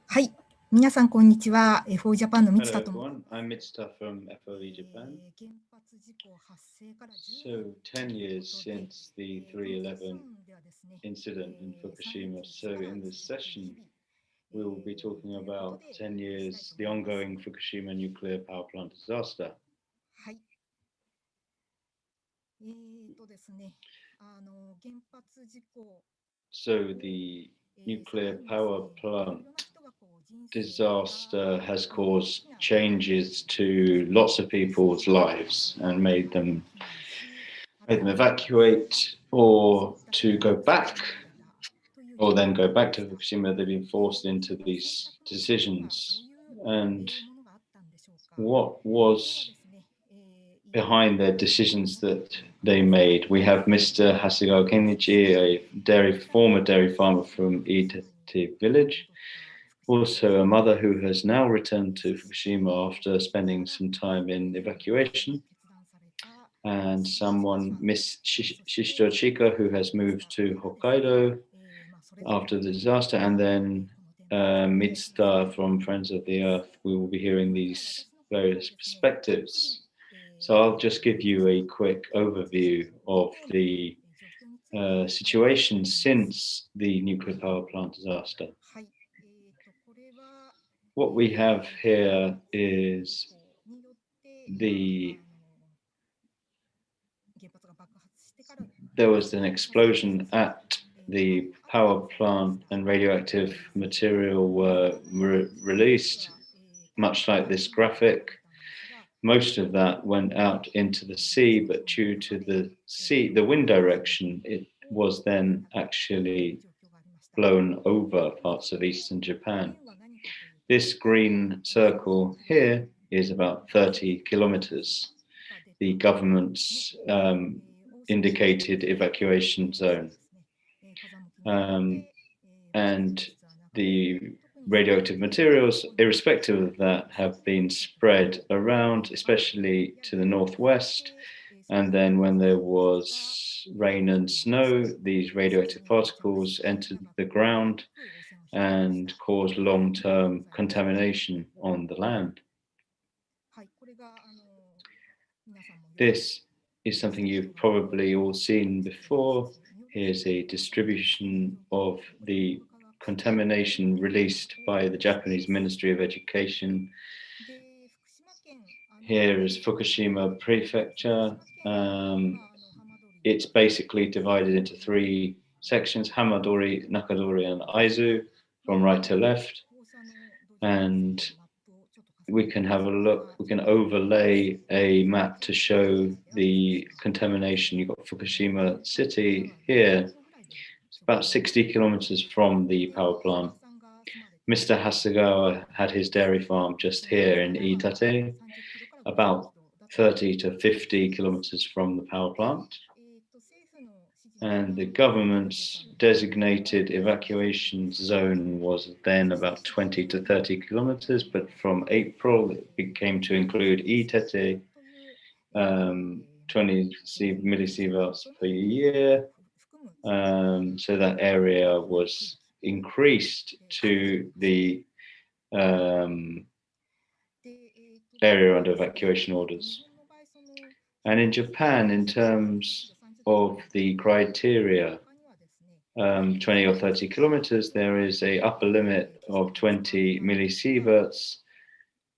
はい、皆さんこんにちは。FO Japan の Hello MITSUTA と。everyone, I'm Mitsuta from FOE Japan. 原発事故発生から So 10 years since the 311 incident in Fukushima. So in this session, we will be talking about 10 years, the ongoing Fukushima nuclear power plant disaster. はい。ですね、原発事故 So the nuclear power plant disaster has caused changes to lots of people's lives and made them evacuate or to go back, or then go back to Fukushima. They've been forced into these decisions. And what was behind their decisions that they made? We have Mr. HASEGAWA Kenichi, a former dairy farmer from Iitate Village, also a mother who has now returned to Fukushima after spending some time in evacuation, and someone, Miss SHISHIDO Chika, who has moved to Hokkaido after the disaster, and then MITSUTA from Friends of the Earth. We will be hearing these various perspectives. So I'll just give you a quick overview of the situation since the nuclear power plant disaster. What we have here is there was an explosion at the power plant and radioactive material were released, much like this graphic. Most of that went out into the sea, but due to the wind direction, it was then actually blown over parts of eastern Japan. This green circle here is about 30 kilometers. The government's indicated evacuation zone. And the radioactive materials, irrespective of that, have been spread around, especially to the northwest. And then when there was rain and snow, these radioactive particles entered the ground and caused long-term contamination on the land. This is something you've probably all seen before. Here's a distribution of the contamination released by the Japanese Ministry of Education. Here is Fukushima Prefecture. It's basically divided into three sections: Hamadori, Nakadori, and Aizu, from right to left. And we can have a look, we can overlay a map to show the contamination. You've got Fukushima city here. It's about 60 kilometers from the power plant. Mr. Hasegawa had his dairy farm just here in Iitate, about 30 to 50 kilometers from the power plant. And the government's designated evacuation zone was then about 20 to 30 kilometers, but from April it came to include Iitate, 20 millisieverts per year. So that area was increased to the area under evacuation orders. And in Japan, in terms of the criteria, 20 or 30 kilometers, there is a upper limit of 20 millisieverts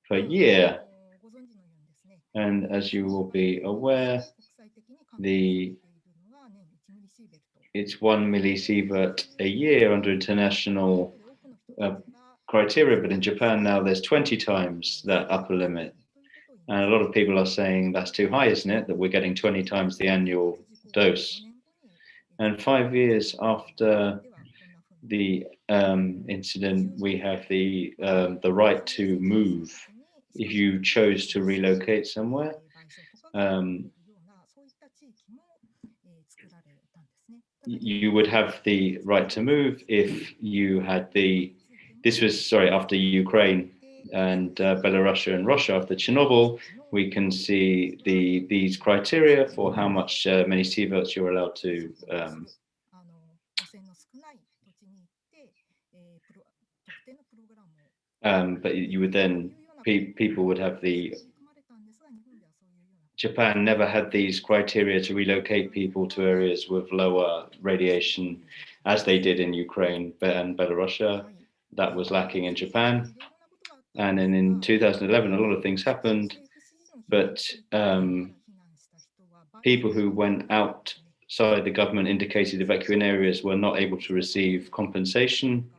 per year. And as you will be aware, it's 1 millisievert a year under international criteria, but in Japan now there's 20 times that upper limit. And a lot of people are saying that's too high, isn't it? That we're getting 20 times the annual dose. And 5 years after the incident, we have the right to move. If you chose to relocate somewhere, you would have the right to move if you had this was, after Ukraine and Belarus and Russia after Chernobyl. We can see these criteria for how much many sieverts you're allowed to but you would then, people would have Japan never had these criteria to relocate people to areas with lower radiation as they did in Ukraine and Belarus. That was lacking in Japan. And then in 2011, a lot of things happened, but people who went outside the government indicated evacuation areas were not able to receive compensation.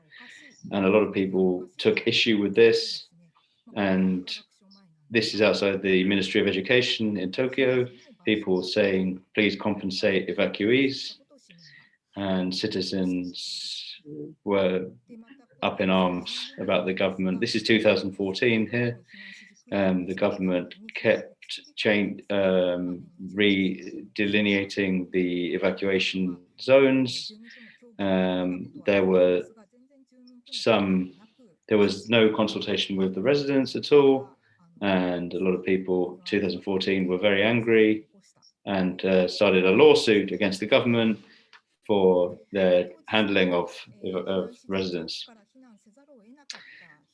And a lot of people took issue with this. And this is outside the Ministry of Education in Tokyo. People saying, please compensate evacuees. And citizens were up in arms about the government. This is 2014 here. The government kept redelineating the evacuation zones. There was no consultation with the residents at all, and a lot of people, 2014, were very angry and started a lawsuit against the government for their handling of residents.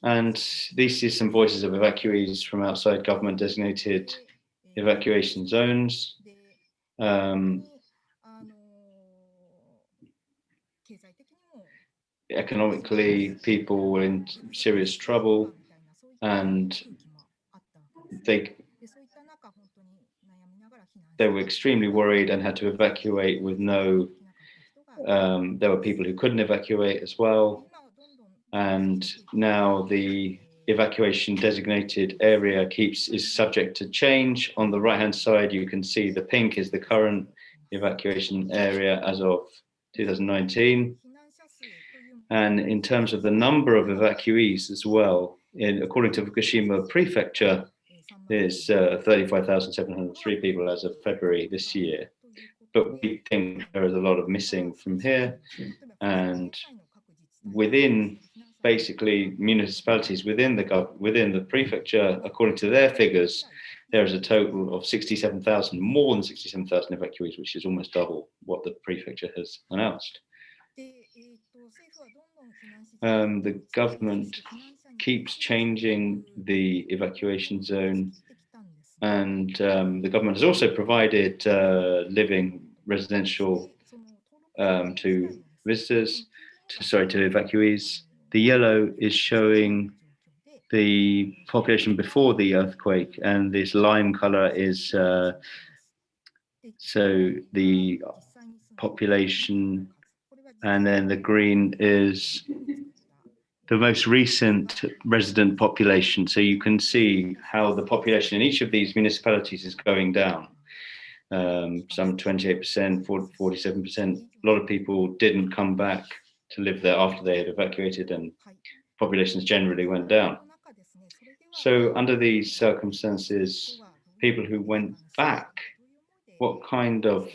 And this is some voices of evacuees from outside government designated evacuation zones. Economically, people were in serious trouble, and they were extremely worried and had to evacuate with no, there were people who couldn't evacuate as well. And now the evacuation designated area is subject to change. On the right-hand side, you can see the pink is the current evacuation area as of 2019. And in terms of the number of evacuees as well, according to Fukushima Prefecture, there's 35,703 people as of February this year. But we think there is a lot of missing from here. And within basically municipalities within the prefecture, according to their figures, there is a total of 67,000, more than 67,000 evacuees, which is almost double what the prefecture has announced. The government keeps changing the evacuation zone, and the government has also provided living residential to visitors, to evacuees. The yellow is showing the population before the earthquake, and this lime color is so the population, and then the green is the most recent resident population. So you can see how the population in each of these municipalities is going down. Some 28%, 47%. A lot of people didn't come back to live there after they had evacuated, and populations generally went down. So under these circumstances, people who went back, what kind of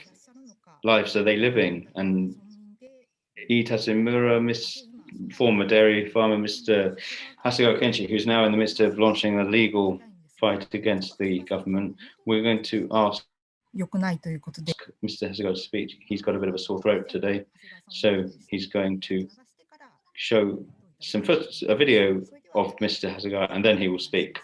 lives are they living? And Iitate, former dairy farmer, Mr. HASEGAWA Kenichi, who's now in the midst of launching a legal fight against the government, we're going to ask Mr. HASEGAWA to speak. He's got a bit of a sore throat today, so he's going to show a video of Mr. HASEGAWA, and then he will speak.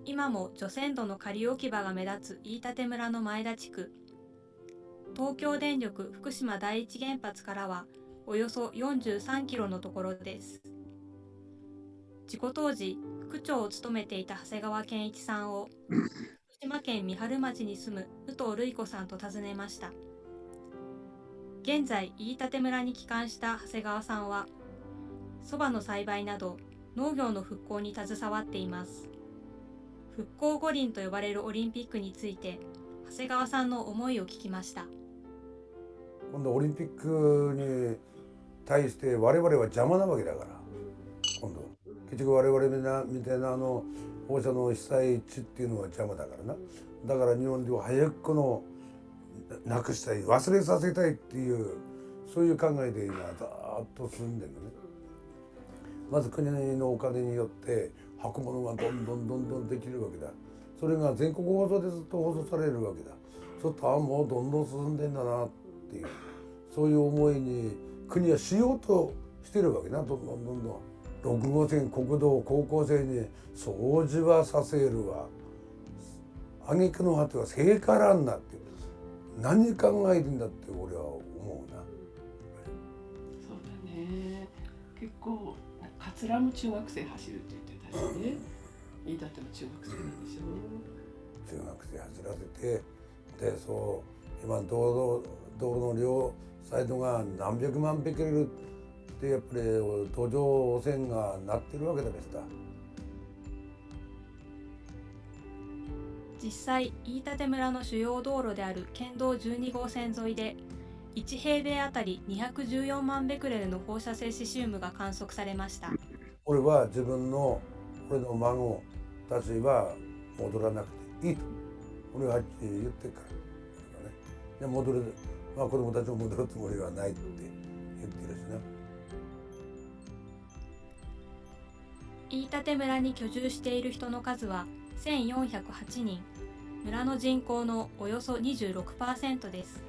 今も除染土の仮置き場が目立つ飯舘村の前田地区。東京電力福島第一原発からはおよそ43キロのところです。事故当時、区長を務めていた長谷川健一さんを福島県三春町に住む武藤瑠衣子さんと訪ねました。現在、飯舘村に帰還した長谷川さんは、蕎麦の栽培など農業の復興に携わっています。復興五輪と呼ばれるオリンピックについて長谷川さんの思いを聞きました。今度オリンピックに対して我々は邪魔なわけだから、今度結局我々みたいな放射の被災地っていうのは邪魔だからな。だから日本では早くこのなくしたい、忘れさせたいっていうそういう考えで今ずっと進んでるのね。まず国のお金によって箱物がどんどんできるわけだ。それが全国放送でずっと放送されるわけだ。そうするともうどんどん進んでんだなっていう、そういう思いに国はしようとしてるわけな。どんどん6号線国道高校生に掃除はさせるわ、挙句の果ては聖火ランナーって何考えてんだって俺は思うな。そうだね。結構桂も中学生走るって言ってたしね。飯舘も中学生なんでしょ。中学生走らせて、で今道路の両サイドが何百万ベクレルってやっぱり途上汚染がなってるわけだべした。実際、飯舘村の主要道路である県道12号線沿いで1平米あたり214万ベクレルの放射性シシウムが観測されました。俺は俺の孫たちは戻らなくていいと俺ははっきり言ってるから、ね、で子供たちも戻るつもりはないって言ってるしね。飯舘村に居住している人の数は1408人、村の人口のおよそ 26% です。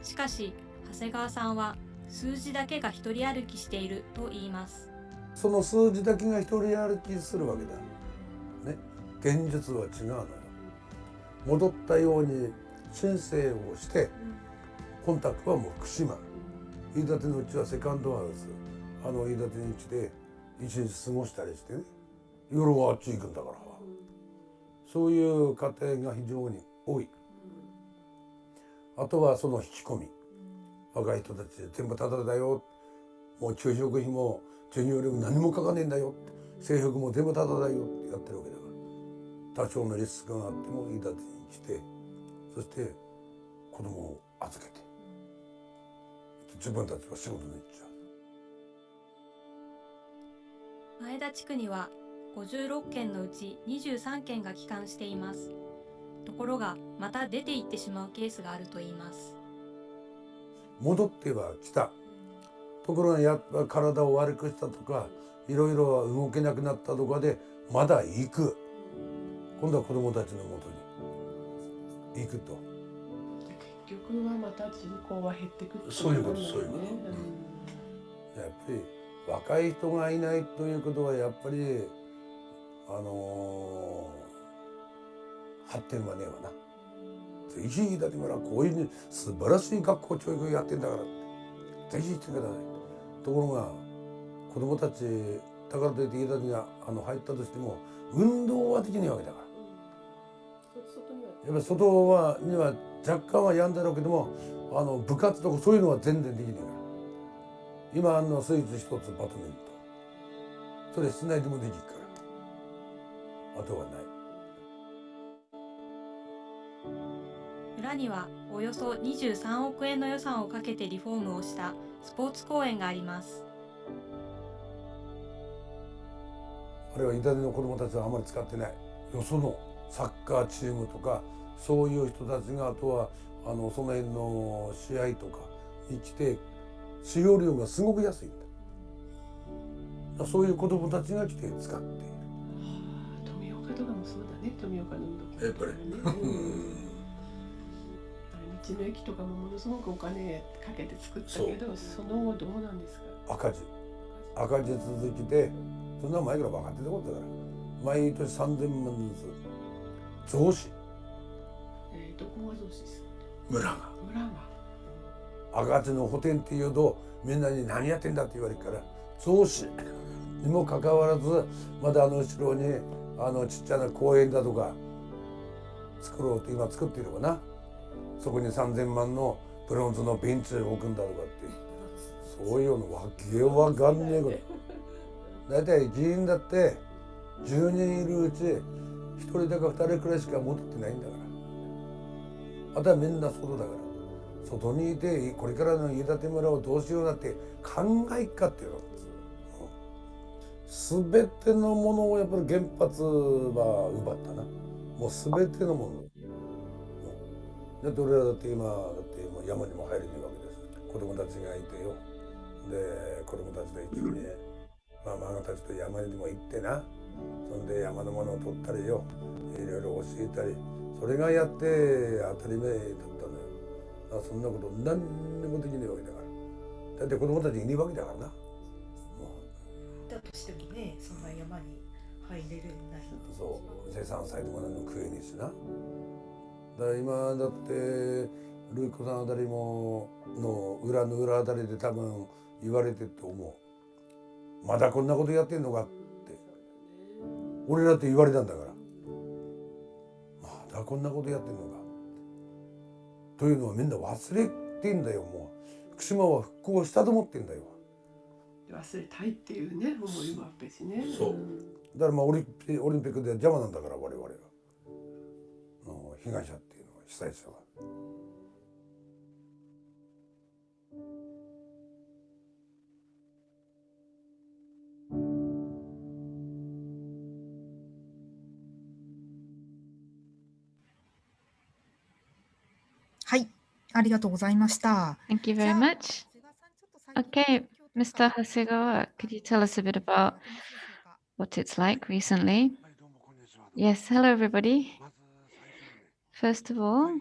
しかし、長谷川さんは数字だけが一人歩きしていると言います。その数字だけが一人歩きするわけだ。ね、現実は違うのよ。戻ったように申請をして、コンタクトはもう福島。飯舘のうちはセカンドハウス。飯舘に来て一日過ごしたりしてね。夜はあっち行くんだから。そういう家庭が非常に多い。あとはその引き込み。若い人たち全部タダだよ。もう給食費も授業料も何もかかねえんだよ。制服も全部タダだよってやってるわけだから。多少のリスクがあっても飯舘に来て、そして子供を預けて、自分たちは仕事に行っちゃう。前田地区には56軒のうち23軒が帰還しています。ところがまた出て行ってしまうケースがあるといいます。戻っては来た。ところがやっぱ体を悪くしたとかいろいろ動けなくなったとかでまだ行く。今度は子供たちのもとに行くと。結局はまた人口は減ってくる、ね。そういうこと。やっぱり若い人がいないということはやっぱり発展はねえわな。ぜひ飯舘村こういう素晴らしい学校教育やってんだからぜひ行ってください。ところが子供たちだからといって飯舘に入ったとしても運動はできないわけだから。やっぱり外には若干は病んでるけども部活とかそういうのは全然できないから。今スイーツ一つバドミントンそれ室内でもできるからあとはない。村にはおよそ23億円の予算をかけてリフォームをしたスポーツ公園があります。あれは飯舘の子どもたちはあまり使ってない。よそのサッカーチームとかそういう人たちがあとはその辺の試合とかに来て使用料がすごく安いんだ。そういう子どもたちが来て使っている。富岡とかもそうだね。富岡の運動公園、やっぱり道の駅とかもものすごくお金かけて作ったけどその後どうなんですか。赤字続きでそんな前から分かってたことだから毎年3000万ずつ増資。どこが増資する村が赤字の補填っていうとみんなに何やってんだって言われるから増資にもかかわらずまだ後ろにちっちゃな公園だとか作ろうと今作っているかな。そこに3000万のブロンズのベンチを置くんだとかってそういうのわけわかんねえことだいたい議員だって10人いるうち1人だか2人くらいしか戻ってないんだから。あとはみんな外だから外にいてこれからの飯舘村をどうしようだって考えっかっていうの。全てのものをやっぱり原発は奪ったな。もう全てのもの。だって俺らだって今山にも入れないわけです。子供たちがいてよ。で子供たちで一緒にまあ孫たちと山にでも行ってな、そんで山のものを取ったりよ、いろいろ教えたり、それがやって当たり前だったのよ。そんなこと何にもできないわけだから。だって子供たちいねえわけだからな。もうだとしてもね、そんな山に入れるない。そう生産祭とか何の食えねえしな。だから今だってルイ子さんあたりもの裏の裏あたりで多分言われてると思う。まだこんなことやってんのかって。俺だって言われたんだから。まだこんなことやってんのか。というのはみんな忘れてんだよ。もう福島は復興したと思ってんだよ。忘れたいっていうね思いもあったしね。そう。だからまあオリンピックで邪魔なんだから我々は。被害者っていうのは被災者は。はい、ありがとうございました。 Thank you very much. Okay, Mr. Hasegawa, could you tell us a bit about what it's like recently? Yes, hello everybody. First of all,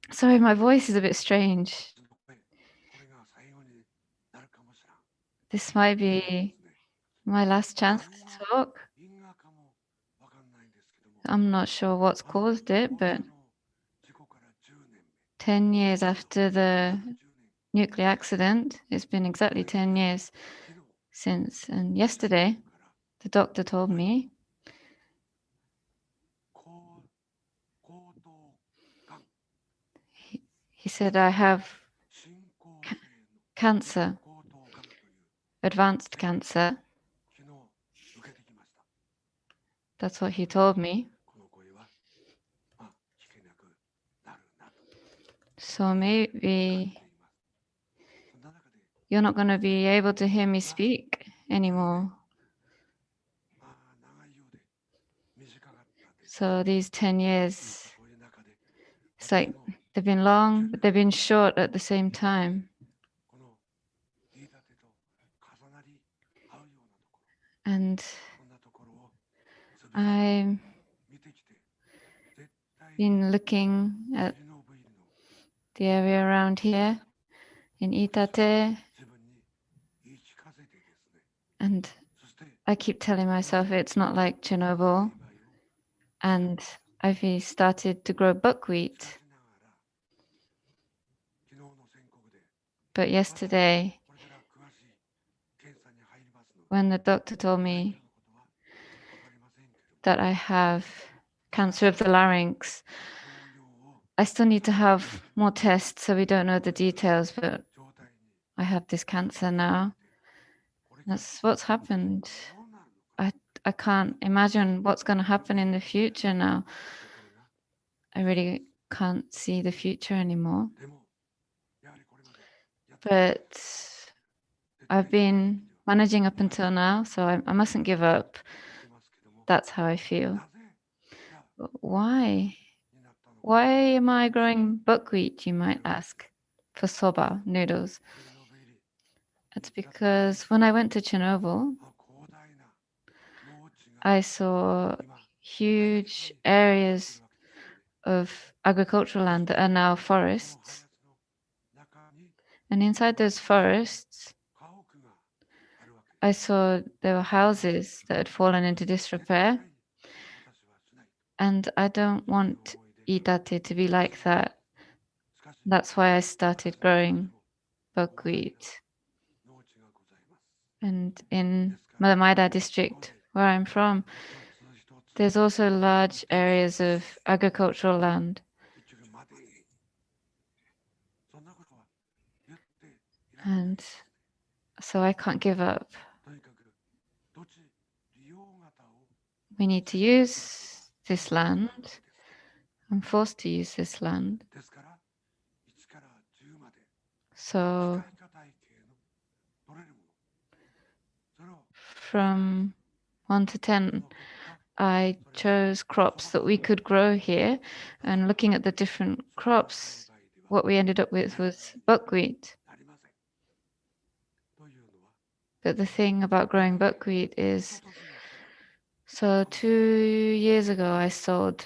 sorry, my voice is a bit strange. This might be my last chance to talk. I'm not sure what's caused it, but 10 years after the nuclear accident, it's been exactly 10 years since, and yesterday the doctor told me he said I have cancer, advanced cancer. That's what he told me. So maybe you're not going to be able to hear me speak anymore. So these 10 years, it's like they've been long, but they've been short at the same time. And I've been looking at the area around here in Iitate, and I keep telling myself it's not like Chernobyl, and I've started to grow buckwheat. But yesterday, when the doctor told me that I have cancer of the larynx, I still need to have more tests, so we don't know the details, but I have this cancer now. That's what's happened. I can't imagine what's going to happen in the future now. I really can't see the future anymore. But I've been managing up until now, so I mustn't give up. That's how I feel. But why? Why am I growing buckwheat, you might ask, for soba noodles? It's because when I went to Chernobyl, I saw huge areas of agricultural land that are now forests. And inside those forests, I saw there were houses that had fallen into disrepair. And I don't want Iitate to be like that. That's why I started growing buckwheat. And in the Maeda district, where I'm from, there's also large areas of agricultural land. And so I can't give up. We need to use this land. I'm forced to use this land. So from 1 to 10, I chose crops that we could grow here, and looking at the different crops, what we ended up with was buckwheat. But the thing about growing buckwheat is, so 2 years ago I sold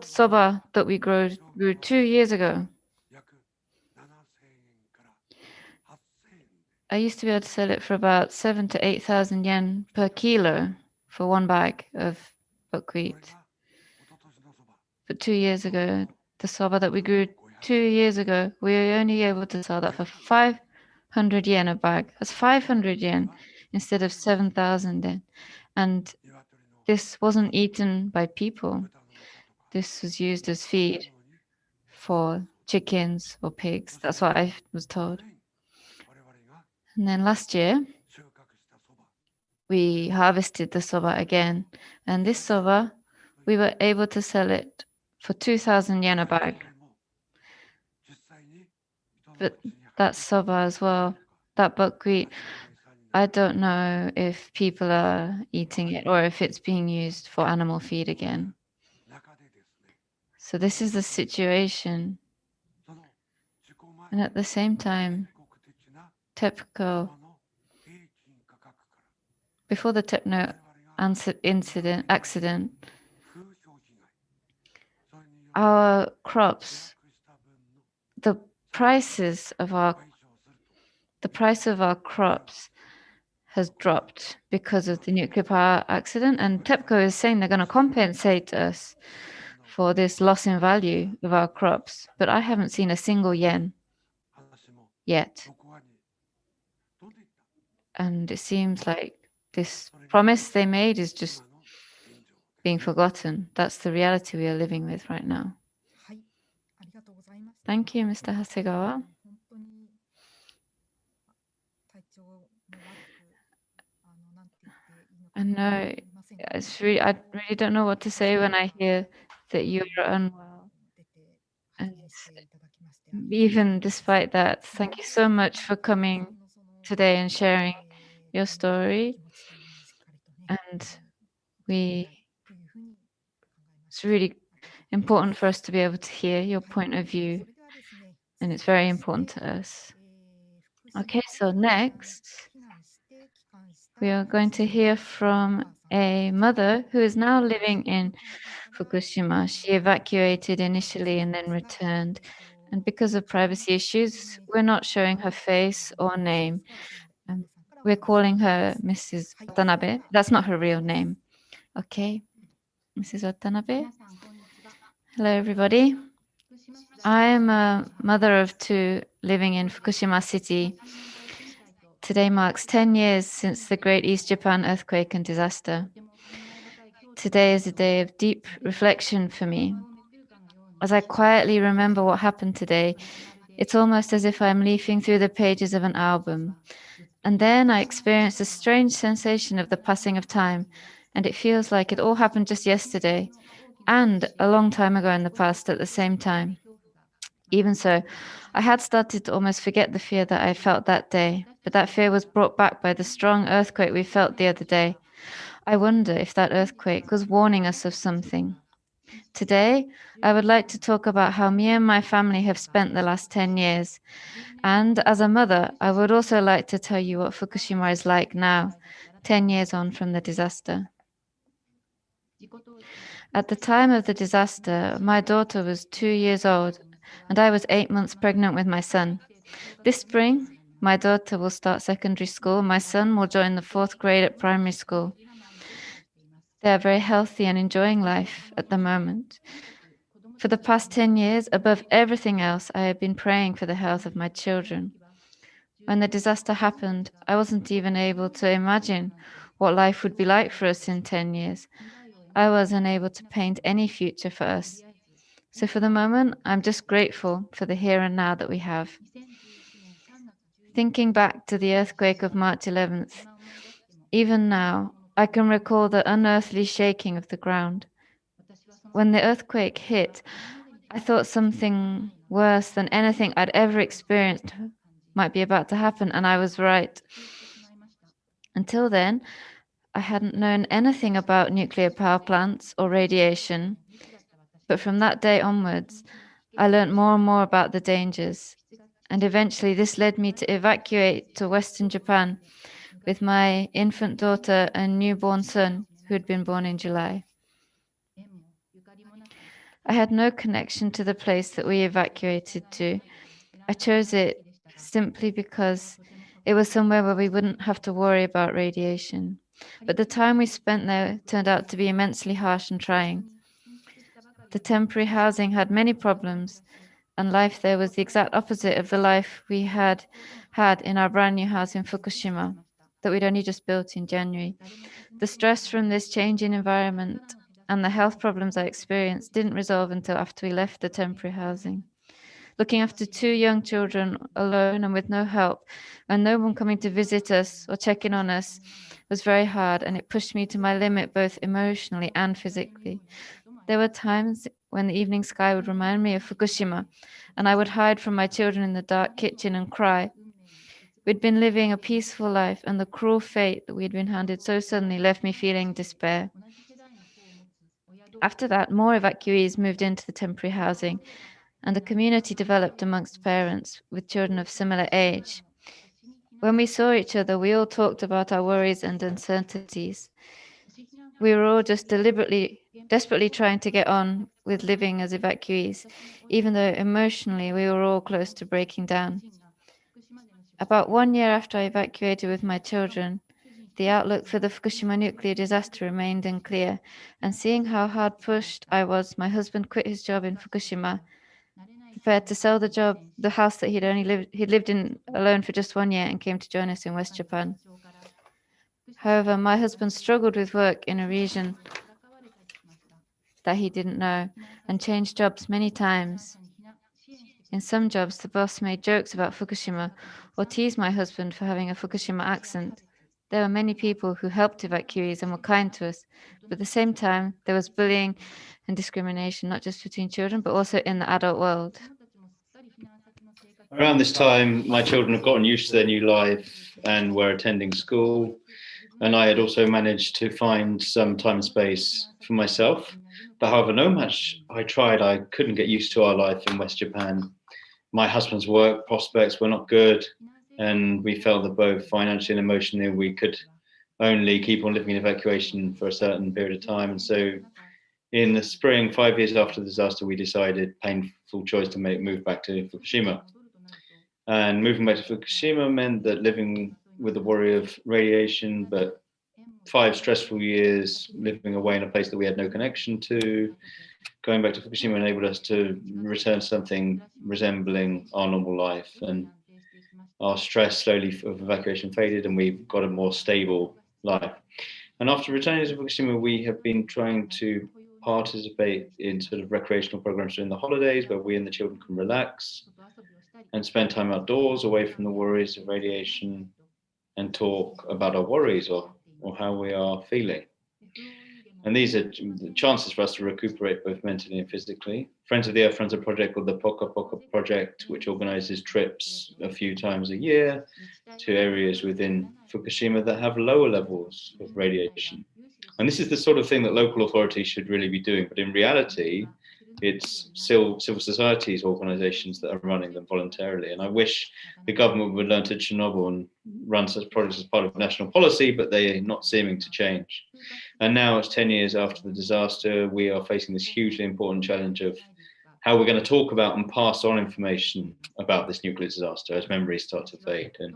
soba that we grew 2 years ago. I used to be able to sell it for about 7,000 to 8,000 yen per kilo for one bag of buckwheat. But 2 years ago, the soba that we grew 2 years ago, we were only able to sell that for 500 yen a bag. That's 500 yen instead of 7,000 yen. And this wasn't eaten by people. This was used as feed for chickens or pigs. That's what I was told. And then last year, we harvested the soba again. And this soba, we were able to sell it for 2,000 yen a bag. But that soba as well, that buckwheat, I don't know if people are eating it or if it's being used for animal feed again. So this is the situation. And at the same time, TEPCO, before the TEPCO accident, our crops, the price of our crops has dropped because of the nuclear power accident, and TEPCO is saying they're going to compensate us for this loss in value of our crops, but I haven't seen a single yen yet. And it seems like this promise they made is just being forgotten. That's the reality we are living with right now. Thank you, Mr. Hasegawa. I know I really don't know what to say when I hear that you are unwell. And even despite that, thank you so much for coming today and sharing your story. And it's really important for us to be able to hear your point of view, and it's very important to us. Okay, so next, we are going to hear from a mother who is now living in Fukushima. She evacuated initially and then returned. And because of privacy issues, we're not showing her face or name. We're calling her Mrs. Watanabe. That's not her real name. Okay, Mrs. Watanabe. Hello, everybody. I am a mother of two living in Fukushima City. Today marks 10 years since the Great East Japan earthquake and disaster. Today is a day of deep reflection for me. As I quietly remember what happened today, it's almost as if I'm leafing through the pages of an album. And then I experience a strange sensation of the passing of time, and it feels like it all happened just yesterday and a long time ago in the past at the same time. Even so, I had started to almost forget the fear that I felt that day, but that fear was brought back by the strong earthquake we felt the other day. I wonder if that earthquake was warning us of something. Today, I would like to talk about how me and my family have spent the last 10 years. And as a mother, I would also like to tell you what Fukushima is like now, 10 years on from the disaster. At the time of the disaster, my daughter was 2 years old, and I was 8 months pregnant with my son. This spring, my daughter will start secondary school. My son will join the 4th grade at primary school. They are very healthy and enjoying life at the moment. For the past 10 years, above everything else, I have been praying for the health of my children. When the disaster happened, I wasn't even able to imagine what life would be like for us in 10 years. I was unable to paint any future for us. So for the moment, I'm just grateful for the here and now that we have. Thinking back to the earthquake of March 11th, even now, I can recall the unearthly shaking of the ground. When the earthquake hit, I thought something worse than anything I'd ever experienced might be about to happen, and I was right. Until then, I hadn't known anything about nuclear power plants or radiation, but from that day onwards, I learned more and more about the dangers, and eventually this led me to evacuate to Western Japan, with my infant daughter and newborn son, who had been born in July. I had no connection to the place that we evacuated to. I chose it simply because it was somewhere where we wouldn't have to worry about radiation. But the time we spent there turned out to be immensely harsh and trying. The temporary housing had many problems, and life there was the exact opposite of the life we had in our brand new house in Fukushima that we'd only just built in January. The stress from this changing environment and the health problems I experienced didn't resolve until after we left the temporary housing. Looking after 2 young children alone and with no help, and no one coming to visit us or check in on us, was very hard, and it pushed me to my limit both emotionally and physically. There were times when the evening sky would remind me of Fukushima, and I would hide from my children in the dark kitchen and cry. We'd been living a peaceful life, and the cruel fate that we'd been handed so suddenly left me feeling despair. After that, more evacuees moved into the temporary housing, and a community developed amongst parents with children of similar age. When we saw each other, we all talked about our worries and uncertainties. We were all just desperately trying to get on with living as evacuees, even though emotionally we were all close to breaking down. About 1 year after I evacuated with my children, the outlook for the Fukushima nuclear disaster remained unclear, and seeing how hard pushed I was, my husband quit his job in Fukushima, prepared to sell the house that he'd lived in alone for just 1 year, and came to join us in West Japan. However, my husband struggled with work in a region that he didn't know and changed jobs many times. In some jobs, the boss made jokes about Fukushima or teased my husband for having a Fukushima accent. There were many people who helped evacuees and were kind to us, but at the same time, there was bullying and discrimination, not just between children, but also in the adult world. Around this time, my children had gotten used to their new life and were attending school. And I had also managed to find some time and space for myself. But however, no much I tried, I couldn't get used to our life in West Japan. My husband's work prospects were not good, and we felt that both financially and emotionally we could only keep on living in evacuation for a certain period of time. And so in the spring, 5 years after the disaster, we decided, painful choice, to move back to Fukushima. And moving back to Fukushima meant that living with the worry of radiation, but 5 stressful years living away in a place that we had no connection to, going back to Fukushima enabled us to return to something resembling our normal life, and our stress slowly of evacuation faded, and we got a more stable life. And after returning to Fukushima, we have been trying to participate in sort of recreational programs during the holidays where we and the children can relax and spend time outdoors away from the worries of radiation and talk about our worries or how we are feeling. And these are chances for us to recuperate both mentally and physically. Friends of the Earth runs a project called the Poka Poka Project, which organizes trips a few times a year to areas within Fukushima that have lower levels of radiation. And this is the sort of thing that local authorities should really be doing. But in reality, it's civil societies organizations that are running them voluntarily. And I wish the government would learn to Chernobyl and run such projects as part of national policy, but they are not seeming to change. And now it's 10 years after the disaster, we are facing this hugely important challenge of how we're going to talk about and pass on information about this nuclear disaster as memories start to fade. And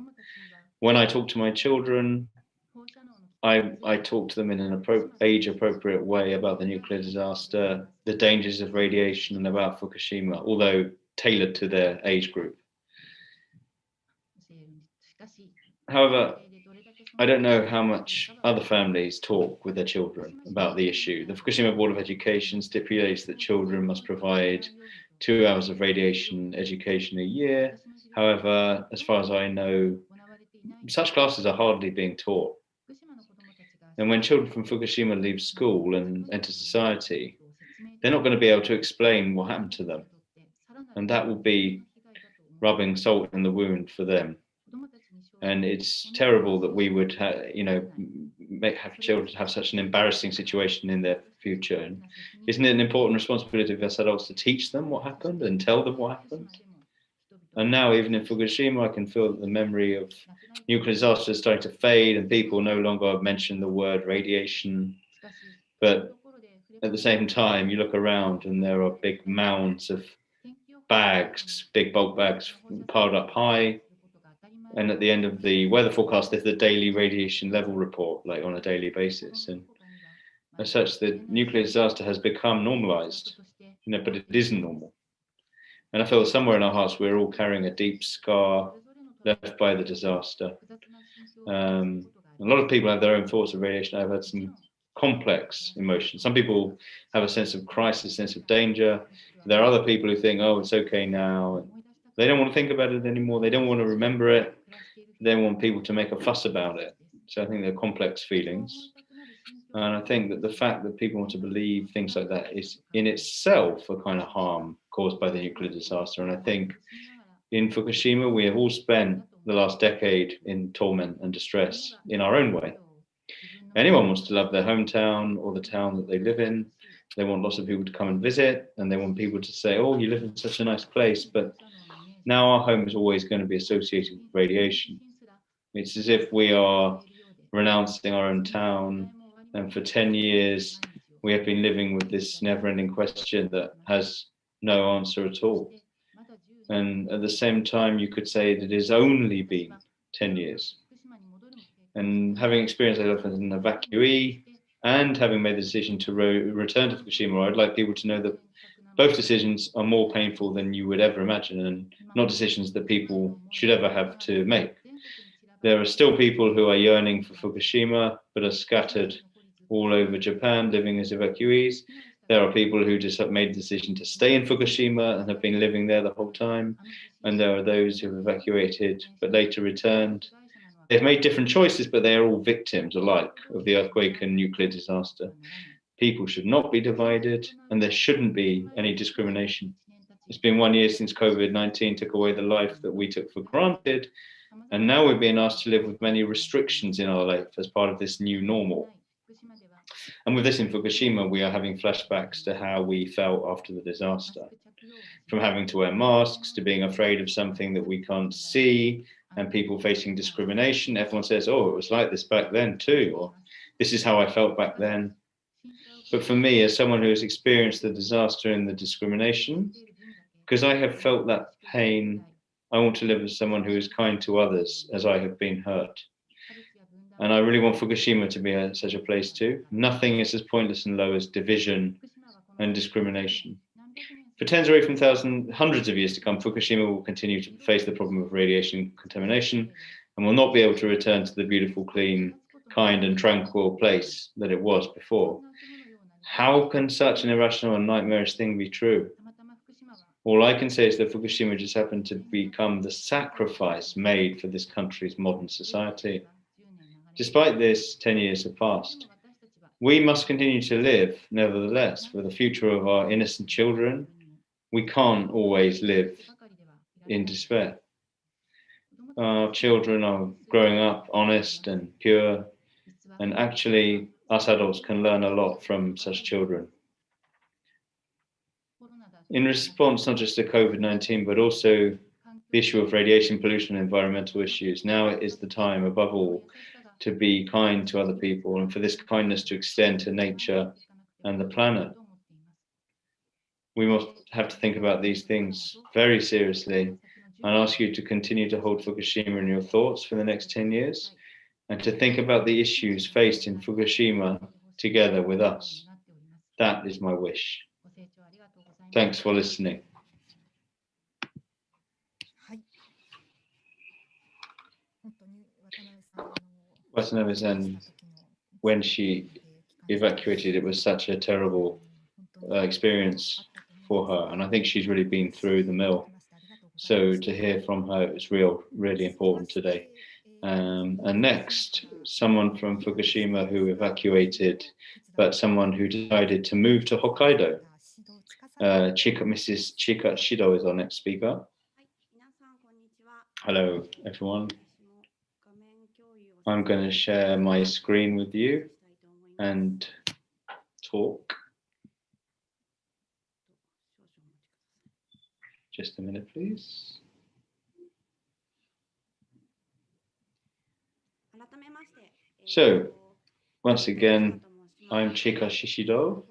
when I talk to my children, I talk to them in an age-appropriate way about the nuclear disaster, the dangers of radiation, and about Fukushima, although tailored to their age group. However, I don't know how much other families talk with their children about the issue. The Fukushima Board of Education stipulates that children must provide 2 hours of radiation education a year. However, as far as I know, such classes are hardly being taught. And when children from Fukushima leave school and enter society, they're not going to be able to explain what happened to them. And that will be rubbing salt in the wound for them. And it's terrible that we would have children have such an embarrassing situation in their future. And isn't it an important responsibility of us adults to teach them what happened and tell them what happened? And now, even in Fukushima, I can feel that the memory of nuclear disaster is starting to fade, and people no longer mention the word radiation. But at the same time, you look around and there are big mounds of bags, big bulk bags piled up high. And at the end of the weather forecast, there's the daily radiation level report, like on a daily basis. And as such, the nuclear disaster has become normalized, but it isn't normal. And I feel somewhere in our hearts, we're all carrying a deep scar left by the disaster. A lot of people have their own thoughts of radiation. I've had some complex emotions. Some people have a sense of crisis, sense of danger. There are other people who think, oh, it's okay now. They don't want to think about it anymore. They don't want to remember it. They want people to make a fuss about it. So I think they're complex feelings. And I think that the fact that people want to believe things like that is in itself a kind of harm caused by the nuclear disaster. And I think in Fukushima, we have all spent the last decade in torment and distress in our own way. Anyone wants to love their hometown or the town that they live in. They want lots of people to come and visit, and they want people to say, oh, you live in such a nice place. But now our home is always going to be associated with radiation. It's as if we are renouncing our own town. And for 10 years, we have been living with this never-ending question that has no answer at all. And at the same time, you could say that it has only been 10 years. And having experienced myself as an evacuee and having made the decision to return to Fukushima, I'd like people to know that both decisions are more painful than you would ever imagine, and not decisions that people should ever have to make. There are still people who are yearning for Fukushima, but are scattered all over Japan, living as evacuees. There are people who just have made the decision to stay in Fukushima and have been living there the whole time. And there are those who have evacuated, but later returned. They've made different choices, but they are all victims alike of the earthquake and nuclear disaster. People should not be divided, and there shouldn't be any discrimination. It's been 1 year since COVID-19 took away the life that we took for granted, and now we're being asked to live with many restrictions in our life as part of this new normal. And with this in Fukushima, we are having flashbacks to how we felt after the disaster. From having to wear masks to being afraid of something that we can't see, and people facing discrimination. Everyone says, oh, it was like this back then too, or this is how I felt back then. But for me, as someone who has experienced the disaster and the discrimination, because I have felt that pain, I want to live as someone who is kind to others as I have been hurt. And I really want Fukushima to be such a place too. Nothing is as pointless and low as division and discrimination. For tens or even hundreds of years to come, Fukushima will continue to face the problem of radiation contamination and will not be able to return to the beautiful, clean, kind and tranquil place that it was before. How can such an irrational and nightmarish thing be true? All I can say is that Fukushima just happened to become the sacrifice made for this country's modern society. Despite this, 10 years have passed. We must continue to live, nevertheless, for the future of our innocent children. We can't always live in despair. Our children are growing up honest and pure, and actually us adults can learn a lot from such children. In response not just to COVID-19, but also the issue of radiation pollution and environmental issues, now is the time, above all, to be kind to other people and for this kindness to extend to nature and the planet. We must have to think about these things very seriously and ask you to continue to hold Fukushima in your thoughts for the next 10 years and to think about the issues faced in Fukushima together with us. That is my wish. Thanks for listening. Watanabe-san, when she evacuated, it was such a terrible experience for her, and I think she's really been through the mill. So to hear from her is really important today. And next, someone from Fukushima who evacuated, but someone who decided to move to Hokkaido. Mrs. Chika Shido is our next speaker. Hello, everyone. I'm going to share my screen with you and talk. Just a minute, please. So, once again, I'm Chika Shishido.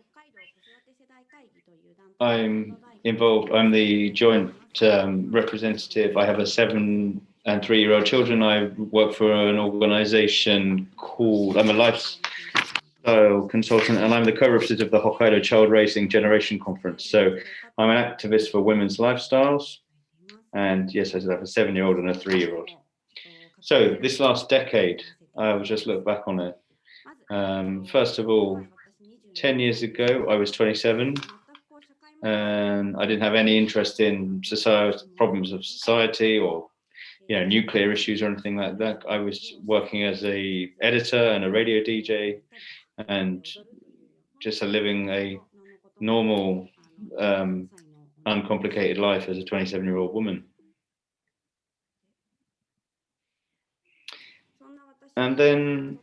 I'm involved, I'm the joint representative. I have a 7 and 3-year-old children. I work for an organization called, I'm a lifestyle consultant, and I'm the co-representative of the Hokkaido Child Raising Generation Conference. So I'm an activist for women's lifestyles. And yes, I have a 7-year-old and a 3-year-old. So this last decade, I will just look back on it. First of all, 10 years ago, I was 27, and I didn't have any interest in society, problems of society, or nuclear issues or anything like that. I was working as a editor and a radio DJ, and just living a normal, uncomplicated life as a 27-year-old woman. And then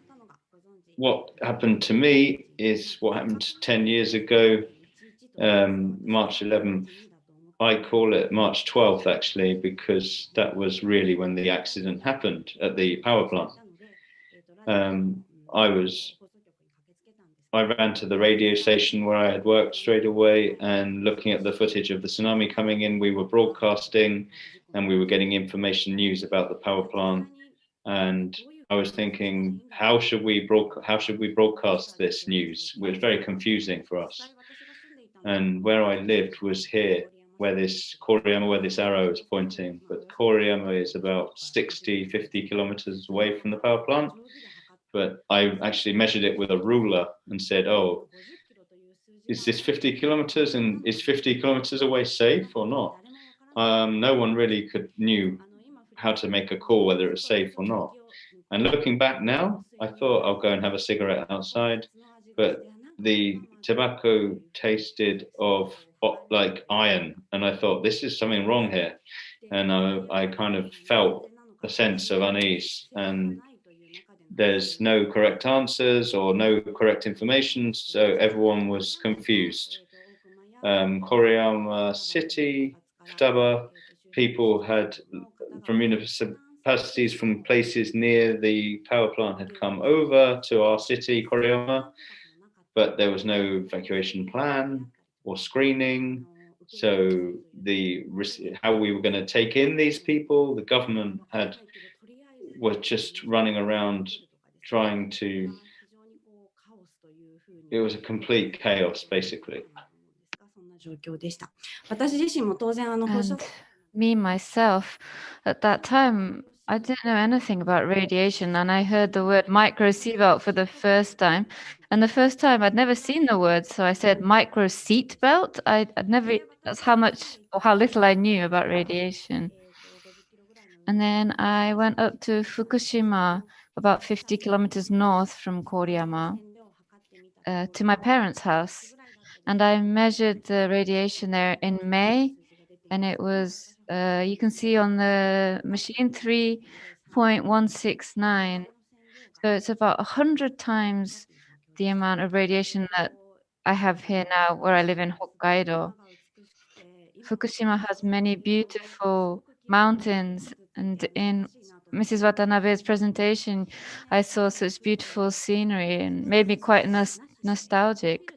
what happened to me is what happened 10 years ago, March 11th. I call it March 12th, actually, because that was really when the accident happened at the power plant. I ran to the radio station where I had worked straight away, and looking at the footage of the tsunami coming in, we were broadcasting and we were getting information news about the power plant. And I was thinking, how should we broadcast this news? It was very confusing for us. And where I lived was here, where this Koriyama, where this arrow is pointing. But Koriyama is about 50 kilometers away from the power plant. But I actually measured it with a ruler and said, oh, is this 50 kilometers, and is 50 kilometers away safe or not? No one really knew how to make a call whether it was safe or not. And looking back now, I thought I'll go and have a cigarette outside, but the tobacco tasted of like iron, and I thought, this is something wrong here. And I kind of felt a sense of unease, and there's no correct answers or no correct information, so everyone was confused. Koriyama City, Futaba, people had from municipalities, from places near the power plant, had come over to our city, Koriyama, but there was no evacuation plan or screening. So how we were going to take in these people, the government was just running around trying to, it was a complete chaos, basically. And me, myself, at that time, I didn't know anything about radiation, and I heard the word micro seatbelt for the first time. And the first time I'd never seen the word, so I said micro seatbelt. I'd never, that's how much or how little I knew about radiation. And then I went up to Fukushima, about 50 kilometers north from Koriyama, to my parents' house. And I measured the radiation there in May, and it was, you can see on the machine, 3.169. So it's about 100 times the amount of radiation that I have here now, where I live in Hokkaido. Fukushima has many beautiful mountains, and in Mrs. Watanabe's presentation, I saw such beautiful scenery and made me quite nostalgic.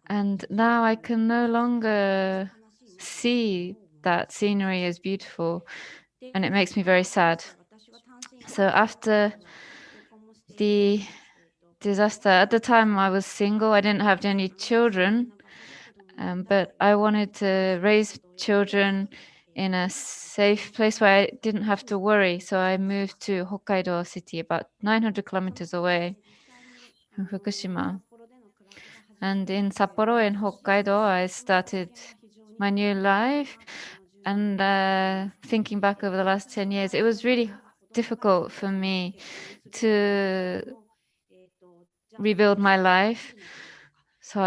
And now I can no longer see that scenery as beautiful, and it makes me very sad. So after the disaster, at the time I was single, I didn't have any children, but I wanted to raise children in a safe place where I didn't have to worry. So I moved to Hokkaido city, about 900 kilometers away from Fukushima. And in Sapporo, in Hokkaido, I started my new life. And thinking back over the last 10 years, it was really difficult for me to rebuild my life. So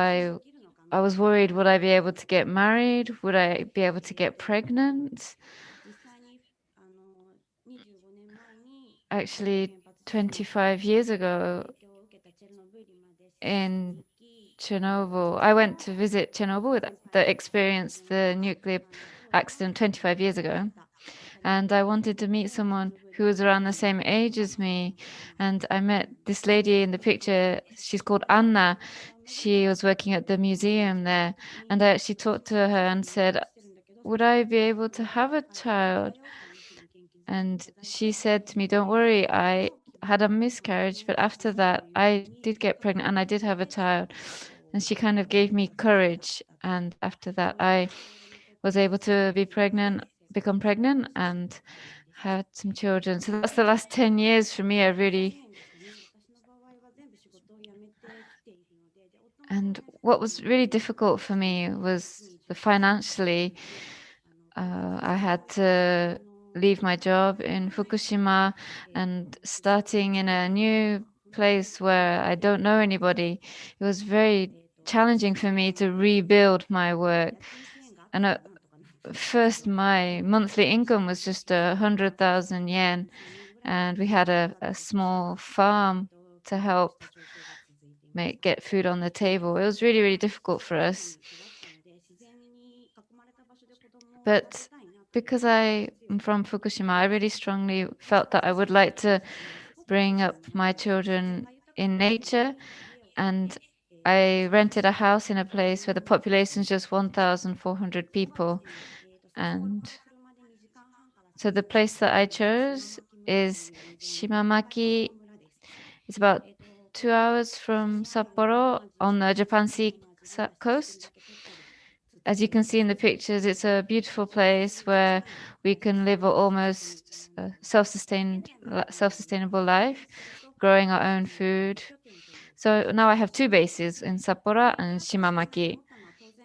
I was worried, would I be able to get married? Would I be able to get pregnant? Actually, 25 years ago in Chernobyl, I went to visit Chernobyl that experienced the nuclear accident 25 years ago. and I wanted to meet someone who was around the same age as me. And I met this lady in the picture. She's called Anna. She was working at the museum there, and I actually talked to her and said, would I be able to have a child? And she said to me, don't worry, I had a miscarriage, but after that, I did get pregnant and I did have a child. And she kind of gave me courage. And after that, I was able to become pregnant and had some children. So that's the last 10 years for me. And what was really difficult for me was financially. I had to leave my job in Fukushima and starting in a new place where I don't know anybody. It was very challenging for me to rebuild my work. And at first, my monthly income was just 100,000 yen, and we had a small farm to help get food on the table. It was really, really difficult for us. But because I am from Fukushima, I really strongly felt that I would like to bring up my children in nature. And I rented a house in a place where the population is just 1,400 people. And so the place that I chose is Shimamaki. It's about 2 hours from Sapporo on the Japan Sea coast. As you can see in the pictures, it's a beautiful place where we can live an almost self-sustainable life, growing our own food. So now I have two bases in Sapporo and Shimamaki.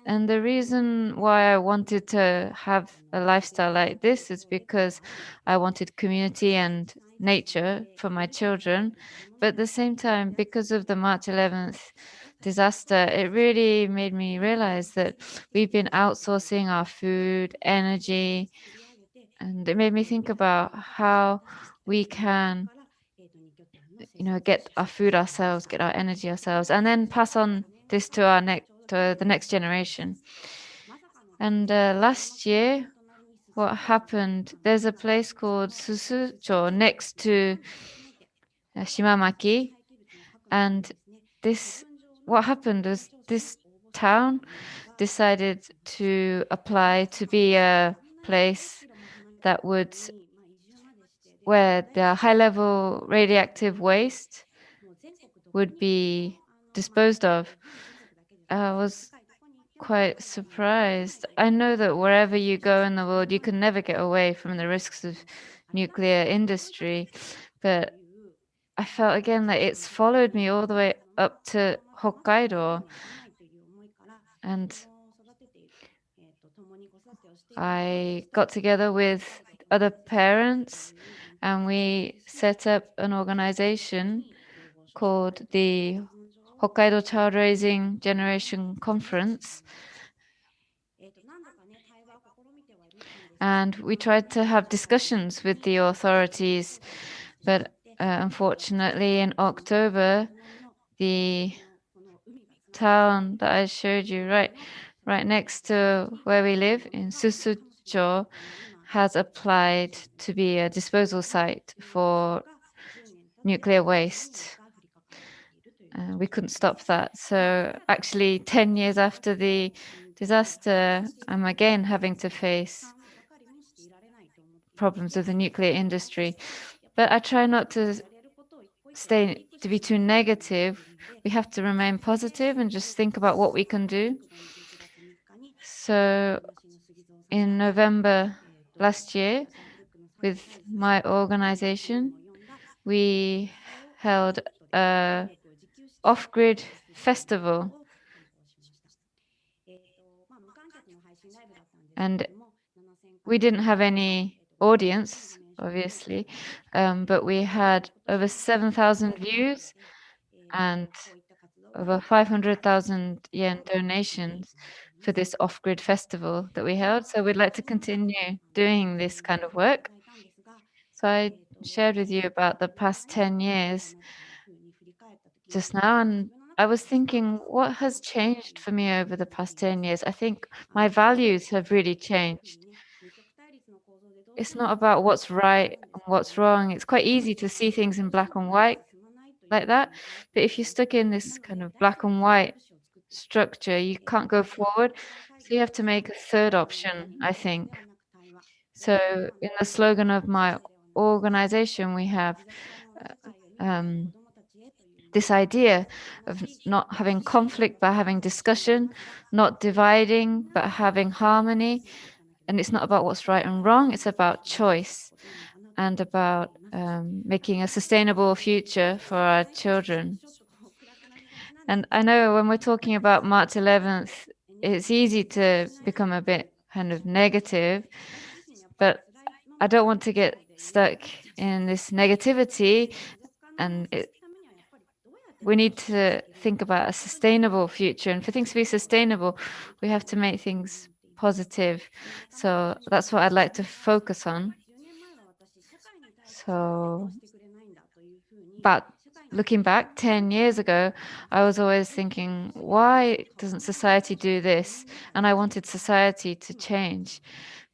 And the reason why I wanted to have a lifestyle like this is because I wanted community and nature for my children. But at the same time, because of the March 11th disaster, it really made me realize that we've been outsourcing our food, energy, and it made me think about how we can get our food ourselves, get our energy ourselves, and then pass on this to the next generation. And last year, what happened? There's a place called Susucho next to Shimamaki, and what happened was this town decided to apply to be a place where the high-level radioactive waste would be disposed of. I was quite surprised. I know that wherever you go in the world, you can never get away from the risks of nuclear industry, but I felt again that it's followed me all the way up to Hokkaido, and I got together with other parents and we set up an organization called the Hokkaido Child Raising Generation Conference. And we tried to have discussions with the authorities, but unfortunately in October, the town that I showed you right next to where we live in Susucho has applied to be a disposal site for nuclear waste. We couldn't stop that. So actually 10 years after the disaster, I'm again having to face problems with the nuclear industry. But I try not to be too negative. We have to remain positive and just think about what we can do. So in November last year, with my organization, we held a off-grid festival. And we didn't have any audience, obviously, but we had over 7,000 views and over 500,000 yen donations for this off-grid festival that we held. So we'd like to continue doing this kind of work. So I shared with you about the past 10 years just now, and I was thinking, what has changed for me over the past 10 years? I think my values have really changed. it's not about what's right and what's wrong. It's quite easy to see things in black and white like that. But if you're stuck in this kind of black and white structure, you can't go forward. So you have to make a third option, I think. So in the slogan of my organization, we have this idea of not having conflict but having discussion, not dividing but having harmony. And it's not about what's right and wrong, it's about choice and about making a sustainable future for our children. And I know when we're talking about March 11th, it's easy to become a bit kind of negative, but I don't want to get stuck in this negativity, and we need to think about a sustainable future. And for things to be sustainable, we have to make things positive. So that's what I'd like to focus on. So, but looking back 10 years ago, I was always thinking, why doesn't society do this? And I wanted society to change.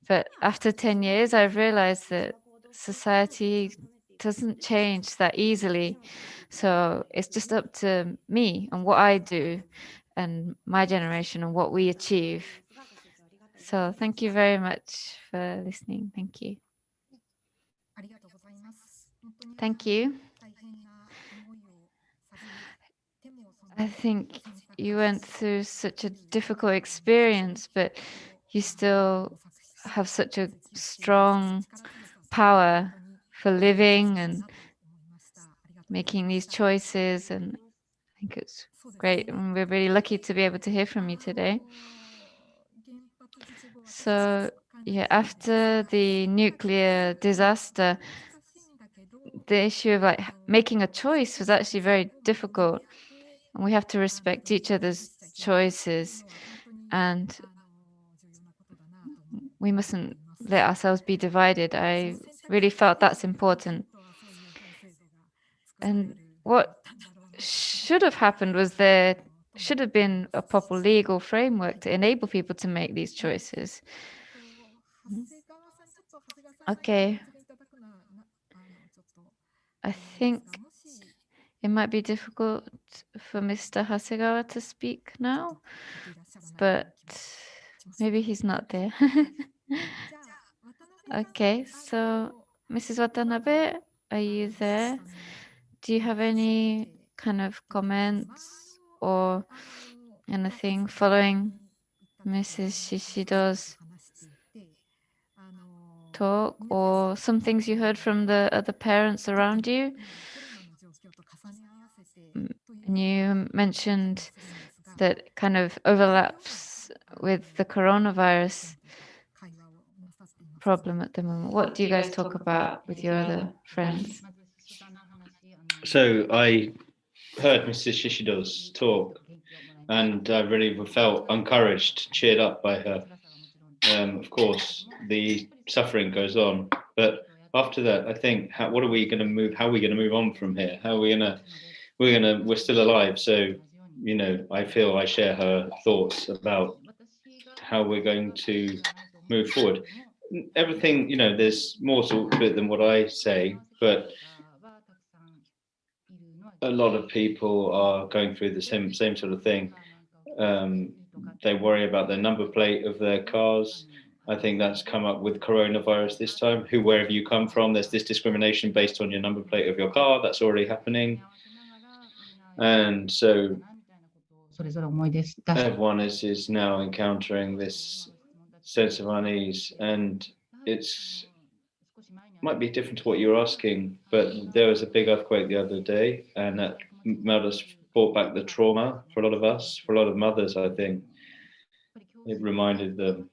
But after 10 years, I've realized that society doesn't change that easily. So it's just up to me and what I do and my generation and what we achieve. So thank you very much for listening. Thank you. Thank you. I think you went through such a difficult experience, but you still have such a strong power for living and making these choices. And I think it's great. And we're really lucky to be able to hear from you today. So, yeah, after the nuclear disaster, the issue of like making a choice was actually very difficult. And we have to respect each other's choices, and we mustn't let ourselves be divided. I really felt that's important. And what should have happened was there should have been a proper legal framework to enable people to make these choices. Okay. I think it might be difficult for Mr. Hasegawa to speak now, but maybe he's not there. Okay, so Mrs. Watanabe, are you there? Do you have any kind of comments or anything following Mrs. Shishido's talk, or some things you heard from the other parents around you? And you mentioned that kind of overlaps with the coronavirus problem at the moment. What do you guys talk about with your other friends? So I heard Mrs. Shishido's talk, and I really felt encouraged, cheered up by her. Of course, the suffering goes on, but after that, I think, what are we going to move? How are we going to move on from here? How are we going to? We're still alive, so you know, I feel I share her thoughts about how we're going to move forward. Everything, you know, there's more to it than what I say, but a lot of people are going through the same sort of thing. They worry about the number plate of their cars. I think that's come up with coronavirus this time. Wherever you come from, there's this discrimination based on your number plate of your car. That's already happening. And so everyone is now encountering this sense of unease, and it's might be different to what you're asking, but there was a big earthquake the other day, and that brought back the trauma for a lot of us, for a lot of mothers. I think it reminded them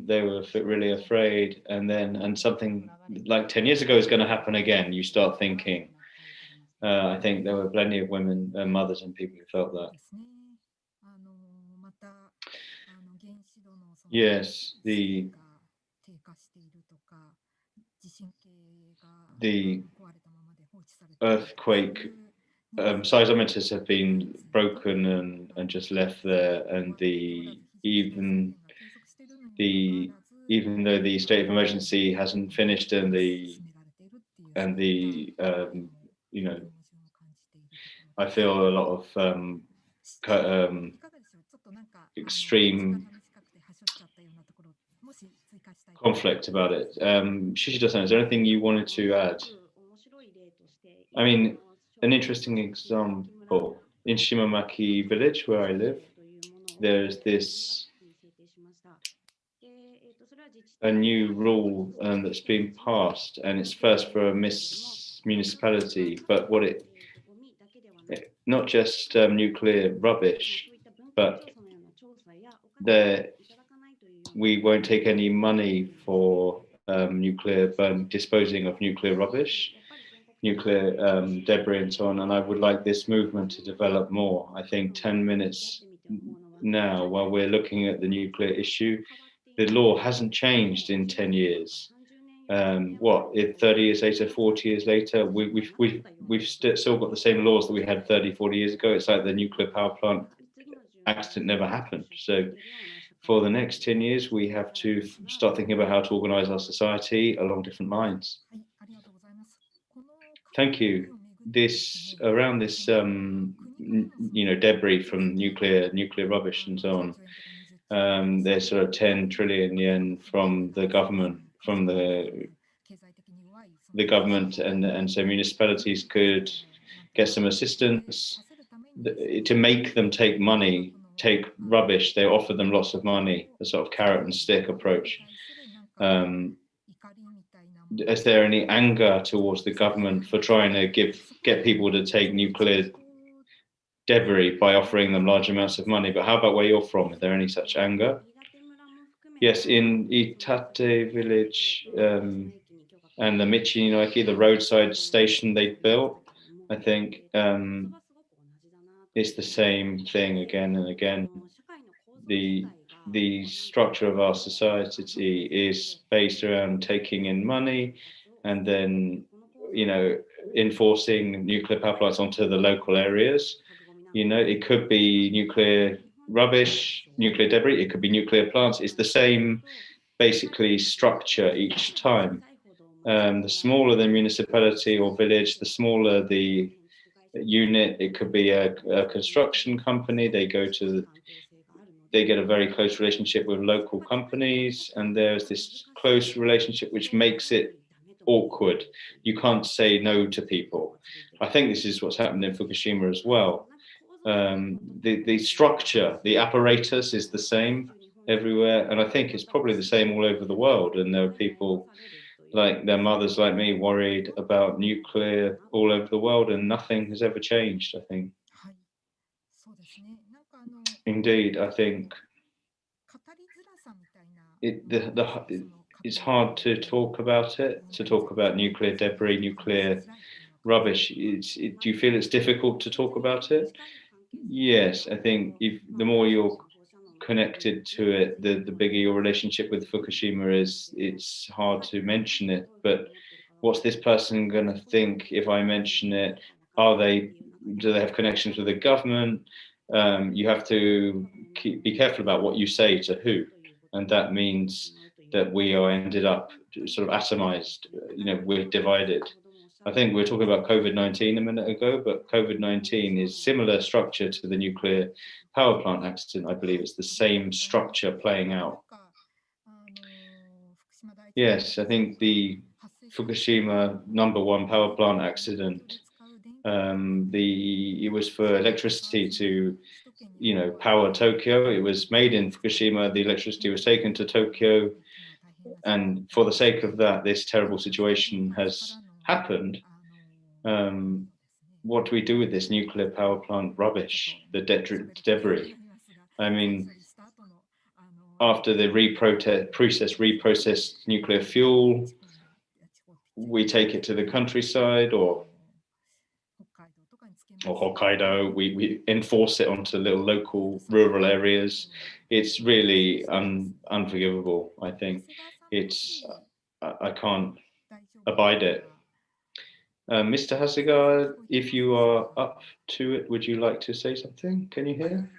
they were really afraid, and something like 10 years ago is going to happen again. You start thinking. I think there were plenty of women, mothers, and people who felt that. Yes, the earthquake seismometers have been broken and just left there, and even the even though the state of emergency hasn't finished and the you know, I feel a lot of extreme conflict about it. Shishido-san, is there anything you wanted to add? I mean, an interesting example, in Shimamaki village where I live, there's this a new rule that's been passed, and it's first for a municipality, but what it not just nuclear rubbish, but we won't take any money for disposing of nuclear rubbish, nuclear debris and so on. And I would like this movement to develop more. I think 10 minutes now, while we're looking at the nuclear issue, the law hasn't changed in 10 years. If 30 years later, 40 years later, we've still got the same laws that we had 30, 40 years ago. It's like the nuclear power plant accident never happened. So for the next 10 years, we have to start thinking about how to organize our society along different lines. Thank you. Around this, debris from nuclear rubbish and so on. There's sort of 10 trillion yen from the government, and so municipalities could get some assistance to make them take rubbish. They offer them lots of money, a sort of carrot and stick approach. Is there any anger towards the government for trying to get people to take nuclear debris by offering them large amounts of money? But how about where you're from? Is there any such anger? Yes, in Iitate Village and the Michi, the roadside station they built, I think it's the same thing again and again. The structure of our society is based around taking in money and then, enforcing nuclear power plants onto the local areas. It could be nuclear rubbish, nuclear debris, it could be nuclear plants. It's the same, basically, structure each time. The smaller the municipality or village, the smaller the unit. It could be a construction company. They get a very close relationship with local companies, and there's this close relationship which makes it awkward. You can't say no to people. I think this is what's happened in Fukushima as well. The structure, the apparatus is the same everywhere, and I think it's probably the same all over the world. And there are people like their mothers, like me, worried about nuclear all over the world, and nothing has ever changed, I think. Indeed, I think it's hard to talk about it, to talk about nuclear debris, nuclear rubbish. Do you feel it's difficult to talk about it? Yes, I think the more you're connected to it, the bigger your relationship with Fukushima is. It's hard to mention it, but what's this person going to think if I mention it? Do they have connections with the government? You have to be careful about what you say to who, and that means that we are ended up sort of atomized. We're divided. I think we were talking about COVID-19 a minute ago, but COVID-19 is similar structure to the nuclear power plant accident. I believe it's the same structure playing out. Yes, I think the Fukushima #1 power plant accident, it was for electricity to, power Tokyo. It was made in Fukushima. The electricity was taken to Tokyo, and for the sake of that, this terrible situation has happened. What do we do with this nuclear power plant rubbish, the debris? I mean, after the reprocessed nuclear fuel, we take it to the countryside or Hokkaido, we enforce it onto little local rural areas. It's really unforgivable, I think. I can't abide it. Mr. Hasegawa, if you are up to it, would you like to say something? Can you hear?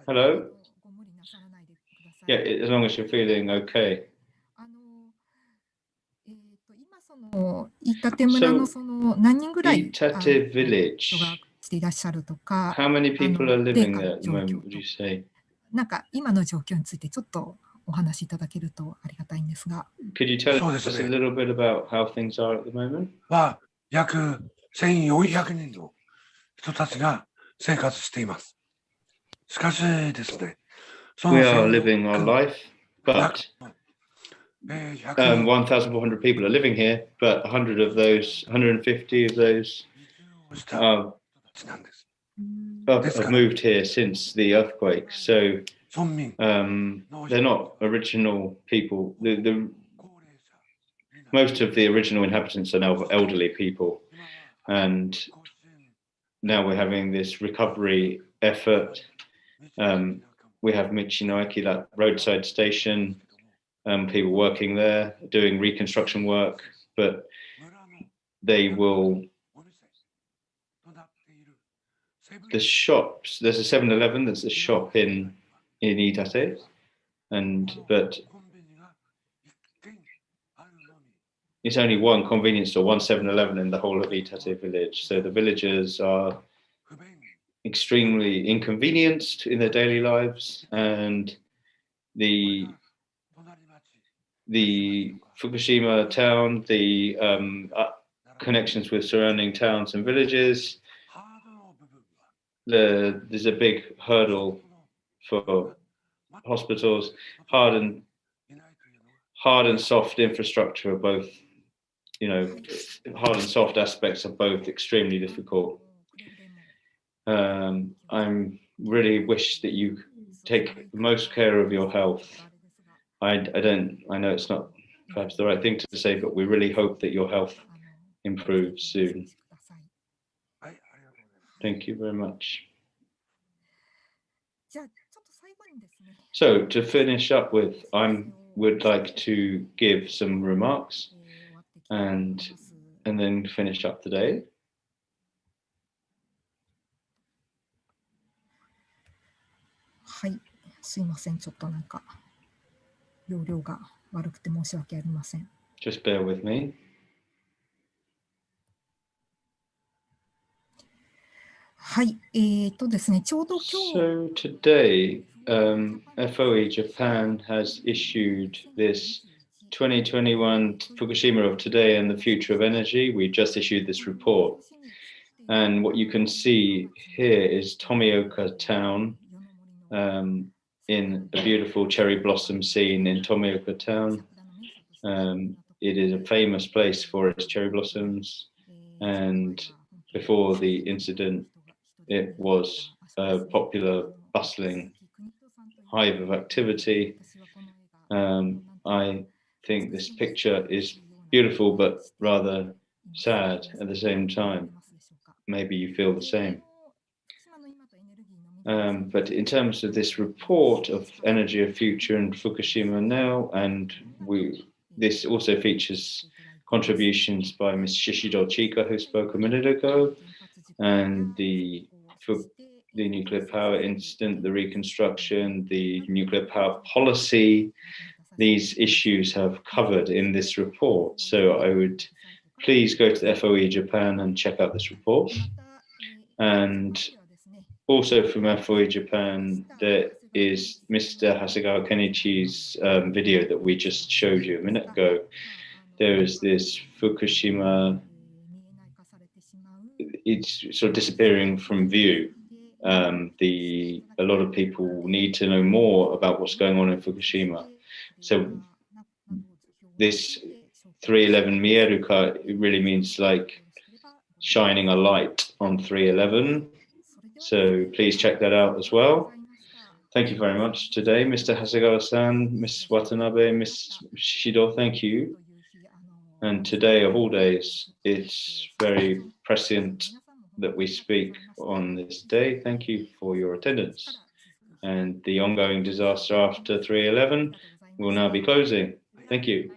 Hello? Yeah, as long as you're feeling okay. 今その飯舘村のその何人ぐらい Iitate Village. 人がしていらっしゃるとか、 How many people are 米 living 価 there の at the 状況 moment, と would you say? なんか今の状況についてちょっとお話しいただけるとありがたいんですが。Could you tell そうで us す a ね。 little bit about how things are at the moment? は約1400人の人たちが生活しています。しかしですね、そ We の are living our life, but 100 1,400 people are living here, but 100 of those, 150 of those した are, 人たちなんです。 have moved here since the earthquake. So 村民、 they're not original people. Most of the original inhabitants are now elderly people. And now we're having this recovery effort. We have Michinoeki, that roadside station, people working there, doing reconstruction work, but they will, the shops, there's a 7-Eleven, there's a shop in Iitate, but it's only one convenience store, one 7-Eleven in the whole of Iitate Village. So the villagers are extremely inconvenienced in their daily lives, and the Fukushima town, the connections with surrounding towns and villages, there's a big hurdle for hospitals. Hard and soft infrastructure are both, you know, hard and soft aspects are both extremely difficult. I really wish that you take the most care of your health. I know it's not perhaps the right thing to say, but we really hope that your health improves soon. Thank you very much. So to finish up with, I would like to give some remarks and then finish up today. はい、すいません、ちょっとなんか容量が悪くて申し訳ありません。 Just bear with me. はい、ですね、ちょうど今日。 So today, FOE Japan has issued this 2021 Fukushima of Today and the Future of Energy. We just issued this report. And what you can see here is Tomioka town, in a beautiful cherry blossom scene in Tomioka town. It is a famous place for its cherry blossoms. And before the incident, it was a popular, bustling hive of activity. I think this picture is beautiful, but rather sad at the same time. Maybe you feel the same. But in terms of this report of Energy of Future and Fukushima now, and this also features contributions by Ms. Shishido Chika, who spoke a minute ago, and the nuclear power incident, the reconstruction, the nuclear power policy. These issues have covered in this report. So I would please go to the FOE Japan and check out this report. And also from FOE Japan, there is Mr. Hasegawa Kenichi's video that we just showed you a minute ago. There is this Fukushima, it's sort of disappearing from view. A lot of people need to know more about what's going on in Fukushima. So this 311 Mieruka, it really means like shining a light on 311. So please check that out as well. Thank you very much today, Mr. Hasegawa-san, Ms. Watanabe, Ms. Shido, thank you. And today of all days, it's very prescient that we speak on this day. Thank you for your attendance. And the ongoing disaster after 311 will now be closing. Thank you.